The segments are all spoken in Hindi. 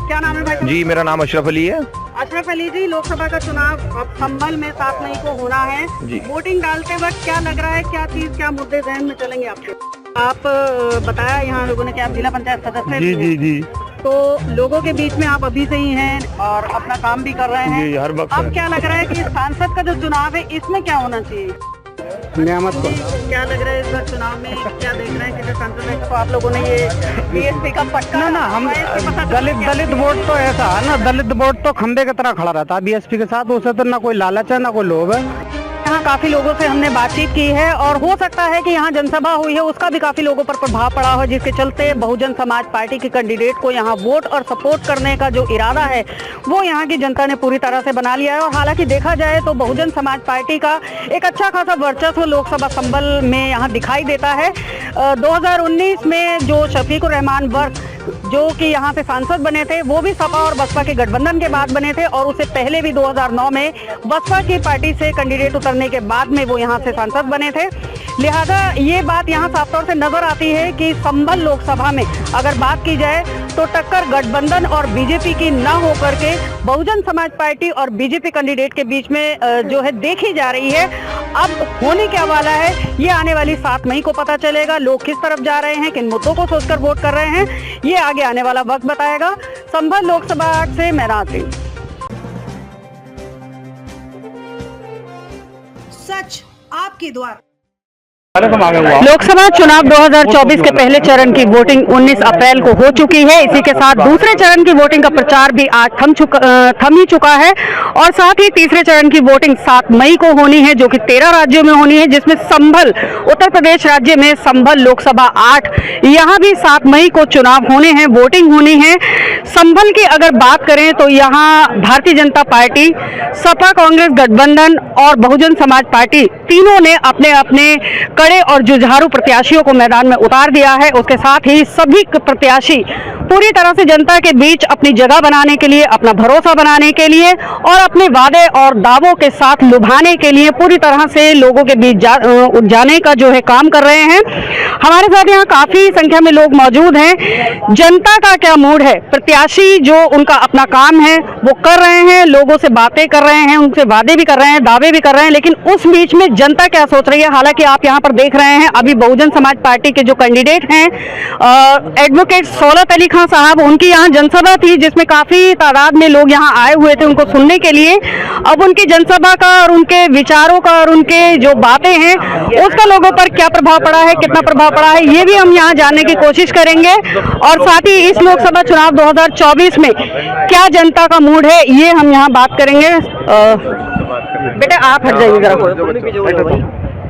क्या नाम है भाई? जी मेरा नाम अशरफ अली है। अशरफ अली जी, लोकसभा का चुनाव अब संभल में 7 मई को होना है जी। वोटिंग डालते वक्त क्या लग रहा है, क्या मुद्दे जहन में चलेंगे आपके? आप बताया यहाँ लोगों ने कि आप जिला पंचायत सदस्य जी जी जी। तो लोगों के बीच में आप अभी से ही हैं और अपना काम भी कर रहे हैं। हर वक्त अब क्या लग रहा है कि सांसद का जो चुनाव है इसमें क्या होना चाहिए? नियामत को क्या लग रहा है इस बार चुनाव में क्या देख रहे हैं कि जो सांसद को आप लोगों ने ये बीएसपी का पट्टा ना हम दलित वोट तो ऐसा है ना, दलित वोट तो खंबे की तरह खड़ा रहता है बीएसपी के साथ। उसे तो ना कोई लालच है ना कोई लोभ है। यहाँ काफी लोगों से हमने बातचीत की है और हो सकता है कि यहाँ जनसभा हुई है उसका भी काफी लोगों पर प्रभाव पड़ा हो, जिसके चलते बहुजन समाज पार्टी के कैंडिडेट को यहाँ वोट और सपोर्ट करने का जो इरादा है वो यहाँ की जनता ने पूरी तरह से बना लिया है। और हालांकि देखा जाए तो बहुजन समाज पार्टी का एक अच्छा खासा वर्चस्व लोकसभा संभल में यहाँ दिखाई देता है। 2019 में जो शफीकुर रहमान वर्क जो कि यहाँ से सांसद बने थे वो भी सपा और बसपा के गठबंधन के बाद बने थे और उससे पहले भी 2009 में बसपा की पार्टी से कैंडिडेट उतरने के बाद में वो यहाँ से सांसद बने थे। लिहाजा ये बात यहाँ साफ तौर से नजर आती है कि संभल लोकसभा में अगर बात की जाए तो टक्कर गठबंधन और बीजेपी की न होकर के बहुजन समाज पार्टी और बीजेपी कैंडिडेट के बीच में जो है देखी जा रही है। अब होने क्या वाला है ये आने वाली 7 मई को पता चलेगा। लोग किस तरफ जा रहे हैं, किन मुद्दों को सोचकर वोट कर रहे हैं, ये आगे आने वाला वक्त बताएगा। संभल लोकसभा 8 से मैं रात सच आपके द्वार। लोकसभा चुनाव 2024 के पहले चरण की वोटिंग 19 अप्रैल को हो चुकी है। इसी के साथ दूसरे चरण की वोटिंग का प्रचार भी आज थम ही चुका है और साथ ही तीसरे चरण की वोटिंग 7 मई को होनी है जो कि 13 राज्यों में होनी है, जिसमें संभल उत्तर प्रदेश राज्य में संभल लोकसभा 8 यहाँ भी 7 मई को चुनाव होने हैं, वोटिंग होनी है। संभल की अगर बात करें तो यहाँ भारतीय जनता पार्टी, सपा कांग्रेस गठबंधन और बहुजन समाज पार्टी तीनों ने अपने अपने कड़े और जुझारू प्रत्याशियों को मैदान में उतार दिया है। उसके साथ ही सभी प्रत्याशी पूरी तरह से जनता के बीच अपनी जगह बनाने के लिए, अपना भरोसा बनाने के लिए और अपने वादे और दावों के साथ लुभाने के लिए पूरी तरह से लोगों के बीच जाने का जो है काम कर रहे हैं। हमारे साथ यहाँ काफी संख्या में लोग मौजूद हैं। जनता का क्या मूड है, प्रत्याशी जो उनका अपना काम है वो कर रहे हैं, लोगों से बातें कर रहे हैं, उनसे वादे भी कर रहे हैं, दावे भी कर रहे हैं, लेकिन उस बीच में जनता क्या सोच रही है। हालांकि आप यहाँ पर देख रहे हैं अभी बहुजन समाज पार्टी के जो कैंडिडेट हैं एडवोकेट सौलत अली खान साहब, उनकी यहाँ जनसभा थी जिसमें काफी तादाद में लोग यहाँ आए हुए थे उनको सुनने के लिए। अब उनकी जनसभा का और उनके विचारों का और उनके जो बातें हैं उसका लोगों पर क्या प्रभाव पड़ा है, कितना प्रभाव पड़ा है, ये भी हम यहाँ जानने की कोशिश करेंगे। और साथ ही इस लोकसभा चुनाव 2024 में क्या जनता का मूड है ये हम यहाँ बात करेंगे। बेटा आप हट जाइए जरा।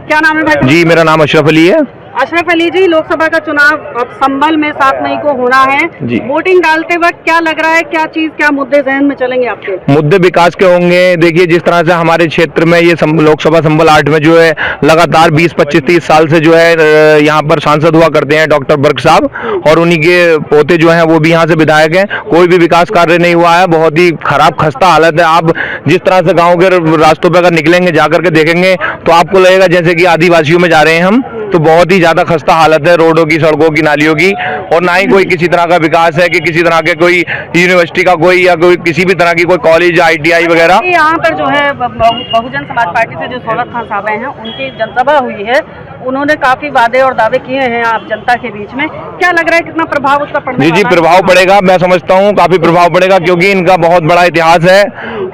क्या नाम है भाई? जी मेरा नाम अशरफ अली है। अशरफ अली जी, लोकसभा का चुनाव अब संभल में 7 मई को होना है जी। वोटिंग डालते वक्त क्या लग रहा है, क्या मुद्दे जहन में चलेंगे आपके? मुद्दे विकास के होंगे। देखिए जिस तरह से हमारे क्षेत्र में ये लोकसभा संभल 8 में जो है लगातार 20, 25, 30 साल से जो है यहाँ पर सांसद हुआ करते हैं डॉक्टर बर्क साहब और उन्हीं के पोते जो हैं वो भी यहाँ से विधायक हैं। कोई भी विकास कार्य नहीं हुआ है, बहुत ही खराब खस्ता हालत है। आप जिस तरह से गाँव के रास्तों पर अगर निकलेंगे जाकर के देखेंगे तो आपको लगेगा जैसे कि आदिवासियों में जा रहे हैं हम। तो बहुत ही ज्यादा खस्ता हालत है रोडों की, सड़कों की, नालियों की, और ना ही कोई किसी तरह का विकास है कि किसी तरह के कोई यूनिवर्सिटी का कोई या कोई किसी भी तरह की कोई कॉलेज, ITI वगैरह। यहाँ पर जो है बहुजन समाज पार्टी से जो सौलत खान साहब हैं उनकी जनसभा हुई है, उन्होंने काफी वादे और दावे किए हैं आप जनता के बीच में। क्या लग रहा है कितना प्रभाव उसका पड़ने वाला है? जी प्रभाव पड़ेगा, मैं समझता हूँ काफी प्रभाव पड़ेगा क्योंकि इनका बहुत बड़ा इतिहास है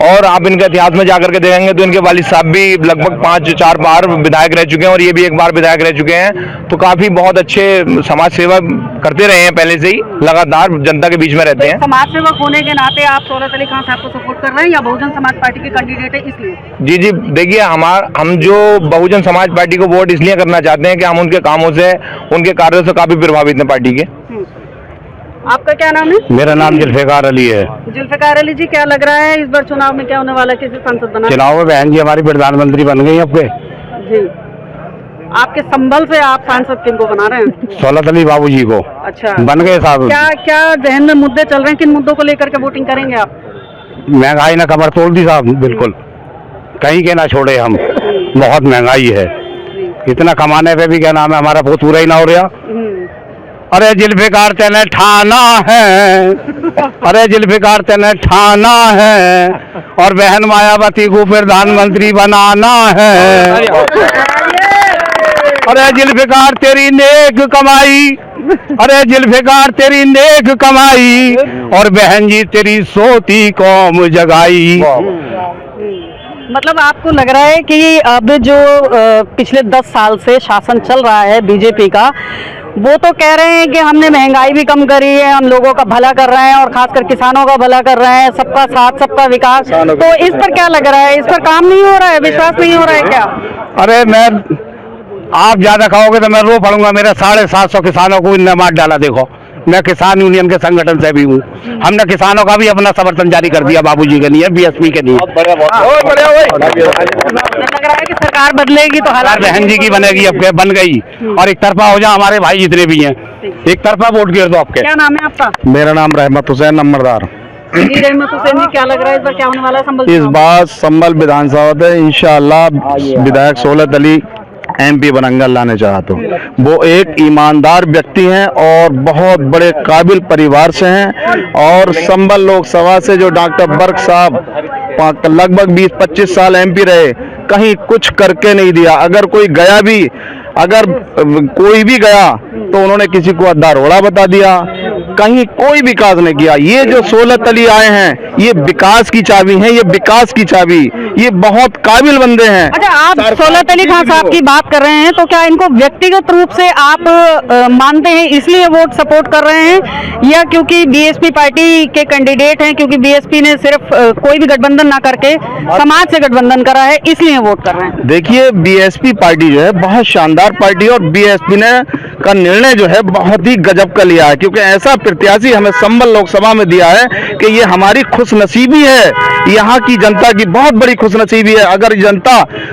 और आप इनके इतिहास में जाकर के देखेंगे तो इनके वालिद साहब भी लगभग 5-4 बार विधायक रह चुके हैं और ये भी 1 बार विधायक रह चुके हैं। तो काफी बहुत अच्छे समाज सेवा करते रहे हैं, पहले से ही लगातार जनता के बीच में रहते हैं। समाज सेवक होने के नाते आप सौलत अली खान साहब को सपोर्ट कर रहे हैं या बहुजन समाज पार्टी के कैंडिडेट है इसलिए? जी देखिए हम जो बहुजन समाज पार्टी को वोट इसलिए करना चाहते हैं कि हम उनके कामों से, उनके कार्यों से काफी प्रभावित हैं पार्टी के। आपका क्या नाम है? मेरा नाम जुल्फिकार अली है। जुल्फिकार अली जी, क्या लग रहा है इस बार चुनाव में क्या होने वाला है, किसी सांसद बना? चुनाव में बहन जी हमारी प्रधानमंत्री बन गई आपके जी। आपके संभल से आप सांसद किनको बना रहे हैं? सौलत अली बाबू जी को। अच्छा, बन गए साहब। क्या जहन में मुद्दे चल रहे हैं, किन मुद्दों को लेकर के वोटिंग करेंगे आप? महंगाई ने कमर तोड़ दी साहब, बिल्कुल कहीं के ना छोड़े हम। बहुत महंगाई है, इतना कमाने पे भी क्या नाम है हमारा बहुत पूरा ही ना हो रहा। अरे जुल्फिकार तेने ठाना है, अरे जुल्फिकार तेने ठाना है, और बहन मायावती को प्रधानमंत्री बनाना है। अरे जुल्फिकार तेरी नेक कमाई, अरे जुल्फिकार तेरी नेक कमाई, और बहन जी तेरी सोती कौम जगाई। मतलब आपको लग रहा है कि अब जो पिछले 10 साल से शासन चल रहा है बीजेपी का, वो तो कह रहे हैं कि हमने महंगाई भी कम करी है, हम लोगों का भला कर रहे हैं और खासकर किसानों का भला कर रहे हैं, सबका साथ सबका विकास, तो इस पर क्या लग रहा है? इस पर काम नहीं हो रहा है, विश्वास नहीं हो रहा है क्या? अरे मैं, आप ज्यादा खाओगे तो मैं रो पड़ूंगा। मेरे 750 किसानों को इनने मार डाला। देखो, मैं किसान यूनियन के संगठन से भी हूँ। हमने किसानों का भी अपना समर्थन जारी कर दिया बाबूजी के लिए, बीएसपी के लिए। लग रहा है कि सरकार बदलेगी तो हालात बहन जी की बनेगी, अब बन गई। और एक तरफा हो जाए, हमारे भाई जितने भी हैं एक तरफा वोट गिर दो आपके। क्या नाम है आपका? मेरा नाम रहमत हुसैन नंबरदार। जी रहमत हुसैन जी, क्या लग रहा है इस बार क्या होने वाला है संभल इस चुनाव? बार संभल विधानसभा में इंशाअल्लाह विधायक सोलत अली MP बनेंगे, अल्लाह ने चाहा तो। वो एक ईमानदार व्यक्ति हैं और बहुत बड़े काबिल परिवार से हैं। और संभल लोकसभा से जो डॉक्टर बर्क साहब लगभग 20-25 साल MP रहे, कहीं कुछ करके नहीं दिया। अगर कोई गया भी, अगर कोई भी गया तो उन्होंने किसी को अद्धा रोड़ा बता दिया, कहीं कोई विकास नहीं किया। ये जो सोलत अली आए हैं, ये विकास की चाबी हैं, ये विकास की चाबी, ये बहुत काबिल बंदे हैं। अच्छा, आप सोलत अली खान साहब की बात कर रहे हैं, तो क्या इनको व्यक्तिगत रूप से आप मानते हैं इसलिए वोट सपोर्ट कर रहे हैं, या क्योंकि बीएसपी पार्टी के कैंडिडेट हैं, क्योंकि बीएसपी ने सिर्फ कोई भी गठबंधन ना करके समाज से गठबंधन करा है इसलिए वोट कर रहे हैं? देखिए, बीएसपी पार्टी जो है बहुत शानदार पार्टी, और बीएसपी ने का निर्णय जो है बहुत ही गजब का लिया है, क्योंकि ऐसा प्रत्याशी हमें संभल लोकसभा में दिया है कि ये हमारी खुशनसीबी है, यहाँ की जनता की बहुत बड़ी खुशनसीबी है। अगर जनता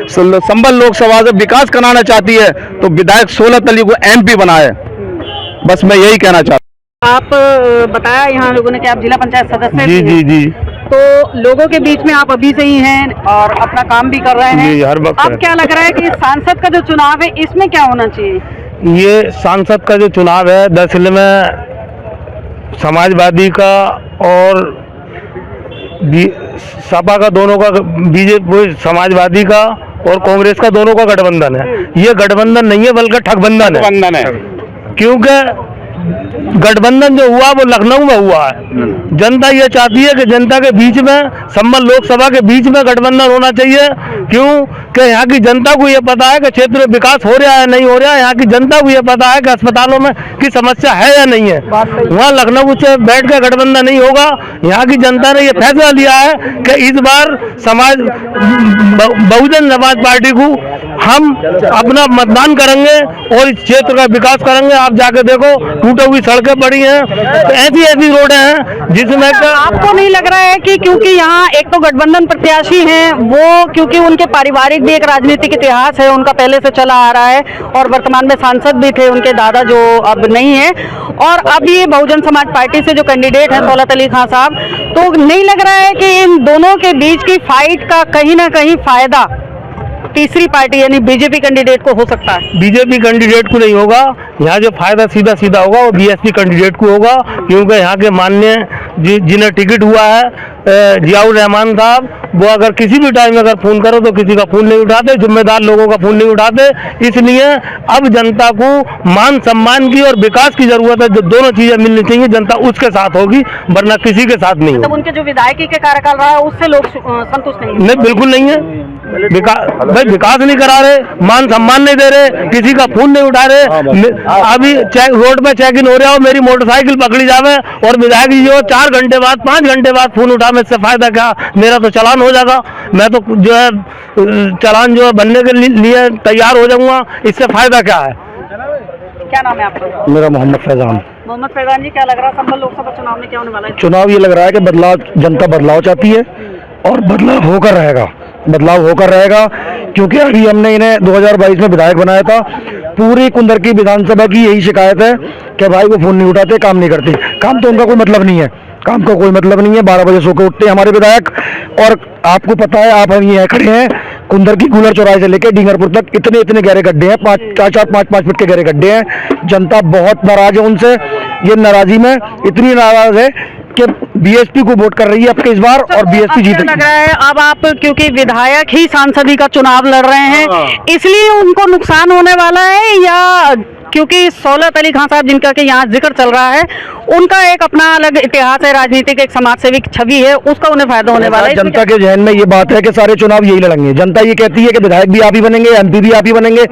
संभल लोकसभा से विकास कराना चाहती है तो विधायक सोलत अली को MP बनाए। बस मैं यही कहना चाहता आप बताया यहाँ लोगों ने कि आप जिला पंचायत सदस्य जी भी जी हैं। जी तो लोगों के बीच में आप अभी से ही हैं और अपना काम भी कर रहे हैं। जी, हर वक्त अब है। क्या लग रहा है कि सांसद का जो चुनाव है इसमें क्या होना चाहिए? ये सांसद का जो चुनाव है, दरअसल में समाजवादी का और सपा का, दोनों का, बीजेपी समाजवादी का और कांग्रेस का दोनों का गठबंधन है। ये गठबंधन नहीं है बल्कि ठगबंधन है। क्योंकि गठबंधन जो हुआ वो लखनऊ में हुआ है। जनता ये चाहती है कि जनता के बीच में, संभल लोकसभा के बीच में गठबंधन होना चाहिए। क्यों कि यहाँ की जनता को ये पता है कि क्षेत्र में विकास हो रहा है नहीं हो रहा है, यहाँ की जनता को ये पता है कि अस्पतालों में की समस्या है या नहीं है। वहाँ लखनऊ से बैठ कर गठबंधन नहीं होगा। यहाँ की जनता ने ये फैसला लिया है कि इस बार बहुजन समाज पार्टी को हम अपना मतदान करेंगे और इस क्षेत्र का विकास करेंगे। आप जाके देखो, टूटी हुई सड़कें पड़ी हैं, तो ऐसी रोडें हैं जिसमें आपको नहीं लग रहा है कि क्योंकि यहाँ एक तो गठबंधन प्रत्याशी हैं, वो क्योंकि उनके पारिवारिक भी एक राजनीतिक इतिहास है, उनका पहले से चला आ रहा है, और वर्तमान में सांसद भी थे उनके दादा जो अब नहीं है, और अब ये बहुजन समाज पार्टी से जो कैंडिडेट हैं सोलत अली खान साहब, तो नहीं लग रहा है कि इन दोनों के बीच की फाइट का कहीं ना कहीं फायदा तीसरी पार्टी यानी बीजेपी कैंडिडेट को हो सकता है? बीजेपी कैंडिडेट को नहीं होगा। यहाँ जो फायदा सीधा सीधा होगा वो बीएसपी कैंडिडेट को होगा, क्योंकि यहाँ के माननीय जिन्हें टिकट हुआ है जियाउर रहमान साहब, वो अगर किसी भी टाइम अगर फोन करो तो किसी का फोन नहीं उठाते, जिम्मेदार लोगों का फोन नहीं उठाते। इसलिए अब जनता को मान सम्मान की और विकास की जरूरत है। जो दोनों चीजें मिलनी चाहिए, जनता उसके साथ होगी, वरना किसी के साथ नहीं होगी। उनके जो विधायकी के कार्यकाल रहा है उससे लोग संतुष्ट नहीं है? नहीं, बिल्कुल नहीं है। विकास नहीं करा रहे, मान सम्मान नहीं दे रहे, किसी का फोन नहीं उठा रहे। अभी रोड पे चेक इन हो रहा हो, मेरी मोटरसाइकिल पकड़ी जावे और विधायक जी जो 4 घंटे बाद 5 घंटे बाद फोन उठा, में इससे फायदा क्या? मेरा तो चालान हो जाएगा, मैं तो जो है चालान जो है बनने के लिए तैयार हो जाऊंगा। इससे फायदा क्या है? क्या नाम है आपका? मेरा मोहम्मद फैजान। मोहम्मद फैजान जी, क्या लग रहा है संभल लोकसभा चुनाव में क्या होने वाला है? चुनाव ये लग रहा है कि बदलाव, जनता बदलाव चाहती है और बदलाव होकर रहेगा, बदलाव होकर रहेगा। क्योंकि अभी हमने इन्हें 2022 में विधायक बनाया था। पूरी कुंदर की विधानसभा की यही शिकायत है कि भाई वो फोन नहीं उठाते, काम नहीं करते। काम तो उनका कोई मतलब नहीं है, काम का कोई मतलब नहीं है। 12 बजे सो के उठते हैं हमारे विधायक। और आपको पता है, आप हम ये खड़े हैं, कुंदर की कूलर चौराहे से लेकर डींगरपुर तक इतने इतने गहरे गड्ढे हैं, 5 फीट के गहरे गड्ढे हैं। जनता बहुत नाराज है उनसे। ये नाराजी में इतनी नाराज है कि बीएसपी को वोट कर रही है अब इस बार, और बीएसपी जीतेगी। लग रहा है अब आप क्योंकि विधायक ही सांसद का चुनाव लड़ रहे हैं, इसलिए उनको नुकसान होने वाला है, या क्योंकि सौलत अली खान साहब जिनका कि यहाँ जिक्र चल रहा है, उनका एक अपना अलग इतिहास है, राजनीतिक एक समाज सेवी छवि है, उसका उन्हें फायदा होने वाला है? जनता के जहन में ये बात है कि सारे चुनाव यही लड़ेंगे। जनता ये कहती है कि विधायक भी आप ही बनेंगे, एमपी भी आप ही बनेंगे,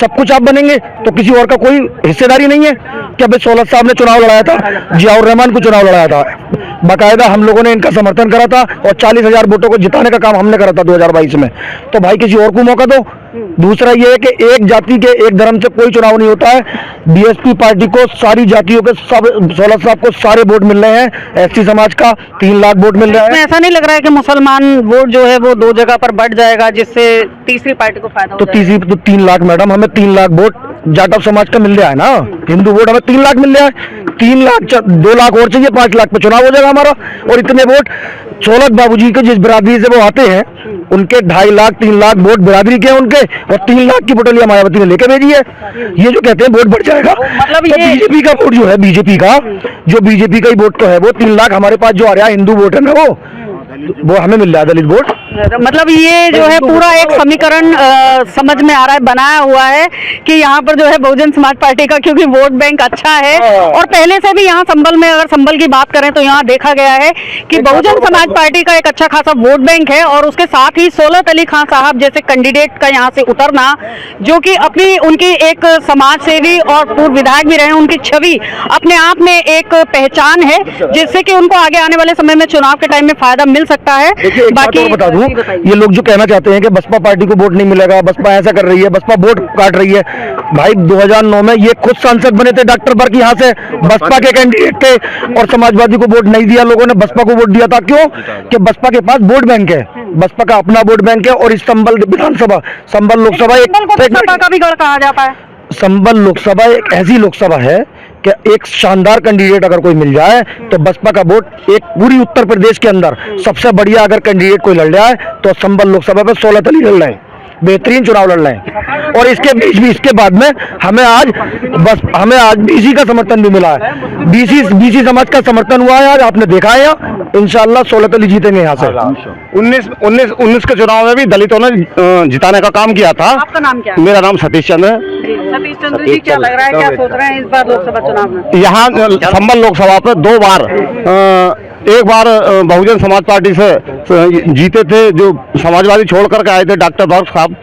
सब कुछ आप बनेंगे, तो किसी और का कोई हिस्सेदारी नहीं है। कि अभी सौलत साहब ने चुनाव लड़ाया था, जियाउर रहमान को चुनाव लड़ाया था, बाकायदा हम लोगों ने इनका समर्थन करा था और 40,000 वोटों को जिताने का काम हमने करा था 2022 में। तो भाई किसी और को मौका दो। दूसरा ये है कि एक जाति के एक धर्म से कोई चुनाव नहीं होता है। बीएसपी पार्टी को सारी जातियों के सब, सौलत साहब को सारे वोट मिल रहे हैं। एसटी समाज का 3 लाख वोट मिल रहा है। ऐसा नहीं लग रहा है कि मुसलमान वोट जो है वो 2 जगह पर बढ़ जाएगा, जिससे तीसरी पार्टी को फायदा हो तो तीसरी तो 3 लाख मैडम, हमें 3 लाख वोट जाटव समाज का मिल रहा है ना। हिंदू वोट हमें 3 लाख मिल रहा है। 3 लाख 2 लाख और चाहिए, 5 लाख पे चुनाव हो जाएगा हमारा। और इतने वोट सौलत बाबूजी के जिस बिरादरी से वो आते हैं, उनके 2.5 लाख 3 लाख वोट बिरादरी के हैं उनके, और 3 लाख की पटोलिया मायावती ने लेके भेजी है। ये जो कहते हैं वोट बढ़ जाएगा, मतलब तो ये बीजेपी का वोट जो है, बीजेपी का ही वोट तो है, वो 3 लाख हमारे पास जो आ रहा है हिंदू वोट है ना, वो हमें मिल रहा है, दलित वोट। मतलब ये जो है पूरा एक समीकरण समझ में आ रहा है, बनाया हुआ है कि यहाँ पर जो है बहुजन समाज पार्टी का क्योंकि वोट बैंक अच्छा है, और पहले से भी यहाँ संभल में, अगर संभल की बात करें तो यहाँ देखा गया है कि बहुजन समाज पार्टी का एक अच्छा खासा वोट बैंक है, और उसके साथ ही सौलत अली खान साहब जैसे कैंडिडेट का यहाँ से उतरना, जो कि अपनी उनकी एक समाज सेवी और पूर्व विधायक भी रहे, उनकी छवि अपने आप में एक पहचान है, जिससे कि उनको आगे आने वाले समय में चुनाव के टाइम में फायदा मिल सकता है। बाकी बता दूं, ये लोग जो कहना चाहते हैं कि बसपा पार्टी को वोट नहीं मिलेगा, बसपा ऐसा कर रही है, बसपा वोट काट रही है, भाई 2009 में ये खुद सांसद बने थे डॉक्टर बर्क, यहाँ से बसपा के कैंडिडेट थे, और समाजवादी को वोट नहीं दिया लोगों ने, बसपा को वोट दिया था। क्यों? कि बसपा के पास वोट बैंक है, बसपा का अपना वोट बैंक है। और इस संभल विधानसभा, संभल लोकसभा का भी गढ़ कहा जाता है। संभल लोकसभा एक ऐसी लोकसभा है कि एक शानदार कैंडिडेट अगर कोई मिल जाए तो बसपा का वोट एक पूरी उत्तर प्रदेश के अंदर सबसे बढ़िया अगर कैंडिडेट कोई लड़ रहा है तो संभल लोकसभा पे सौलत अली लड़ रहे हैं, बेहतरीन चुनाव लड़ रहे हैं। और इसके बीच भी, इसके बाद में हमें आज बीसी का समर्थन भी मिला है, बीसी समाज का समर्थन हुआ है आज, आपने देखा है। इंशाल्लाह सौलत अली जीतेंगे यहाँ से। 19 के चुनाव में भी दलितों ने जिताने का काम किया था। आपका नाम क्या है? मेरा नाम सतीश चंद्र है। सतीश चंद्र जी, क्या लग रहा है, क्या सोच रहे हैं इस बार लोकसभा चुनाव में? यहाँ संभल लोकसभा पे 2 बार, एक बार बहुजन समाज पार्टी से जीते थे, जो समाजवादी छोड़ करके आए थे डॉक्टर बर्क साहब,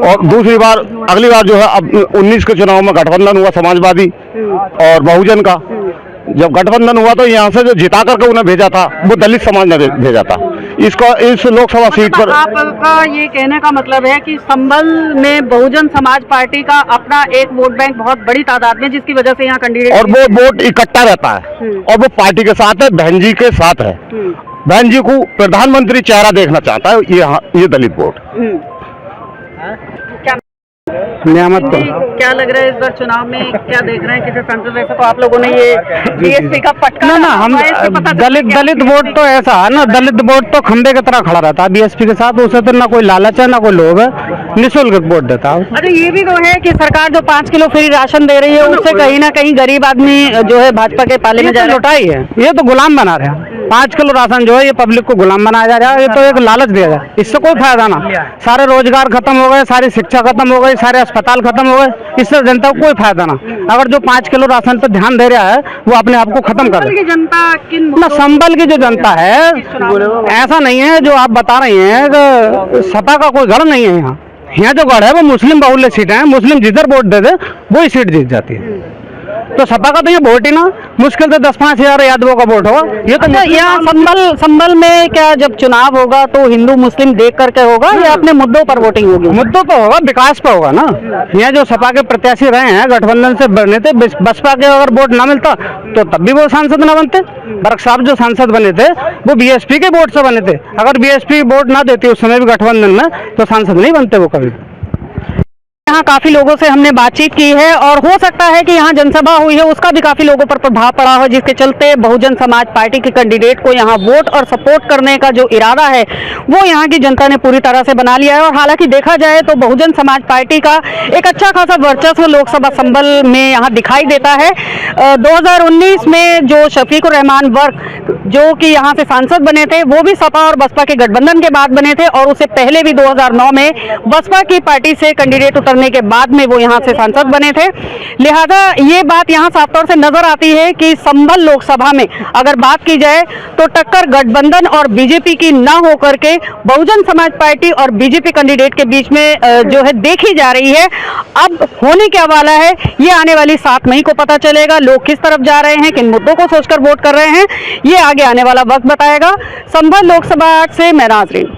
और दूसरी बार, अगली बार जो है अब 19 के चुनाव में गठबंधन हुआ समाजवादी और बहुजन का। जब गठबंधन हुआ तो यहाँ से जो जिता करके उन्हें भेजा था वो दलित समाज ने भेजा था। इसको इस लोकसभा सीट पर आपका ये कहने का मतलब है कि संभल में बहुजन समाज पार्टी का अपना एक वोट बैंक बहुत बड़ी तादाद में, जिसकी वजह से यहाँ कैंडिडेट, और वो वोट इकट्ठा रहता है, और वो पार्टी के साथ है, बहन जी के साथ है। बहन जी को प्रधानमंत्री चेहरा देखना चाहता है ये दलित वोट। नियामत को क्या लग रहा है इस बार चुनाव में, क्या देख रहे हैं किसी संसद? वैसे तो आप लोगों ने ये बीएसपी का पटका ना हम दलित वोट तो ऐसा है ना, दलित वोट तो खंबे की तरह खड़ा रहता है बीएसपी के साथ। उसे तो ना कोई लालच है ना कोई लोभ है, निःशुल्क वोट देता है। अच्छा, ये भी तो है कि सरकार जो 5 किलो फ्री राशन दे रही है, उससे कहीं ना कहीं गरीब आदमी जो है भाजपा के पाले में जा रहा है। लुटाई है, ये तो गुलाम बना रहे हैं। 5 किलो राशन जो है ये पब्लिक को गुलाम बनाया जा रहा है, ये तो एक लालच दिया जाए, इससे कोई फायदा ना। सारे रोजगार खत्म हो गए, सारी शिक्षा खत्म हो गई, सारे अस्पताल खत्म हो गए, इससे जनता को कोई फायदा ना। अगर जो 5 किलो राशन पर ध्यान दे रहा है वो अपने आप को खत्म कर रहा है। जनता किन ना संभल की जो जनता है, ऐसा नहीं है जो आप बता रही हैं कि सपा का कोई गढ़ नहीं है। यहाँ जो गढ़ है वो मुस्लिम बाहुल्य सीटें हैं, मुस्लिम जिधर वोट दे दे वही सीट जीत जाती है। तो सपा का तो ये वोट ही ना मुश्किल से 10-5 हजार यादवों का वोट होगा। ये तो यहाँ संभल में क्या जब चुनाव होगा तो हिंदू मुस्लिम देख करके होगा या अपने मुद्दों पर वोटिंग होगी? मुद्दों पर होगा, विकास पर होगा ना। यहाँ जो सपा के प्रत्याशी रहे हैं गठबंधन से बने थे, बसपा के अगर वोट ना मिलता तो तब भी वो सांसद ना बनते। बर्क साहब जो सांसद बने थे वो बीएसपी के वोट से बने थे। अगर बीएसपी वोट ना देती उस समय भी गठबंधन में तो सांसद नहीं बनते वो कभी। यहाँ काफी लोगों से हमने बातचीत की है और हो सकता है कि यहाँ जनसभा हुई है उसका भी काफी लोगों पर प्रभाव पड़ा हो, जिसके चलते बहुजन समाज पार्टी के कैंडिडेट को यहाँ वोट और सपोर्ट करने का जो इरादा है वो यहाँ की जनता ने पूरी तरह से बना लिया है। और हालांकि देखा जाए तो बहुजन समाज पार्टी का एक अच्छा खासा वर्चस्व लोकसभा संबल में यहाँ दिखाई देता है। 2019 में जो शफीकुर रहमान वर्क जो कि यहाँ से सांसद बने थे वो भी सपा और बसपा के गठबंधन के बाद बने थे, और उससे पहले भी 2009 में बसपा की पार्टी से कैंडिडेट उतरने के बाद में वो यहाँ से सांसद बने थे। लिहाजा ये बात यहाँ साफ तौर से नजर आती है कि संभल लोकसभा में अगर बात की जाए तो टक्कर गठबंधन और बीजेपी की न होकर के बहुजन समाज पार्टी और बीजेपी कैंडिडेट के बीच में जो है देखी जा रही है। अब होने क्या वाला है ये आने वाली 7 मई को पता चलेगा। लोग किस तरफ जा रहे हैं, किन मुद्दों को सोचकर वोट कर रहे हैं, ये आगे आने वाला वक्त बताएगा। संभल लोकसभा से मैं नाजरीन।